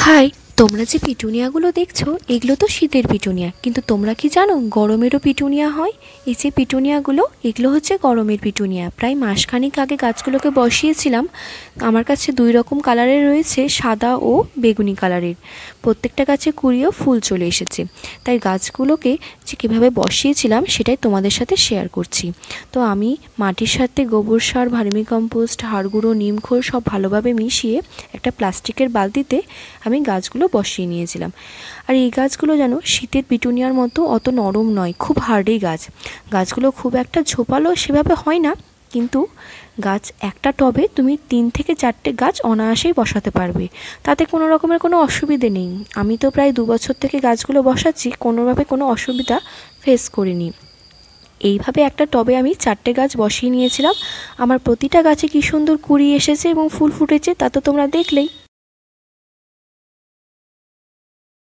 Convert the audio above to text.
High, তোমরা যে পিটুনিয়াগুলো দেখছো এগুলো তো শীতের পিটুনিয়া, কিন্তু তোমরা কি জানো গরমেরও পিটুনিয়া হয়? এই যে পিটুনিয়াগুলো এগুলো হচ্ছে গরমের পিটুনিয়া। প্রায় মাসখানেক আগে গাছগুলোকে বসিয়েছিলাম। আমার কাছে দুই রকম কালারের রয়েছে, সাদা ও বেগুনি কালারের। প্রত্যেকটা গাছে কুড়িয়েও ফুল চলে এসেছে। তাই গাছগুলোকে যে কীভাবে বসিয়েছিলাম সেটাই তোমাদের সাথে শেয়ার করছি। তো আমি মাটির সাথে গোবর সার, ভার্মি কম্পোস্ট, হাড় গুঁড়ো, নিম খোল সব ভালোভাবে মিশিয়ে একটা প্লাস্টিকের বালতিতে আমি গাছগুলো বসিয়ে নিয়েছিলাম। আর এই গাছগুলো যেন শীতের পিটুনিয়ার মতো অত নরম নয়, খুব হার্ডি গাছ। গাছগুলো খুব একটা ঝোপালো সেভাবে হয় না, কিন্তু গাছ একটা টবে তুমি 3 থেকে 4টে গাছ অনায়াসেই বসাতে পারবে, তাতে কোনো রকমের কোনো অসুবিধে নেই। আমি তো প্রায় 2 বছর থেকে গাছগুলো বসাচ্ছি, কোনোভাবে কোনো অসুবিধা ফেস করিনি। এইভাবে একটা টবে আমি 4টে গাছ বসিয়ে নিয়েছিলাম। আমার প্রতিটা গাছে কী সুন্দর কুঁড়ি এসেছে এবং ফুল ফুটেছে, তা তো তোমরা দেখলেই।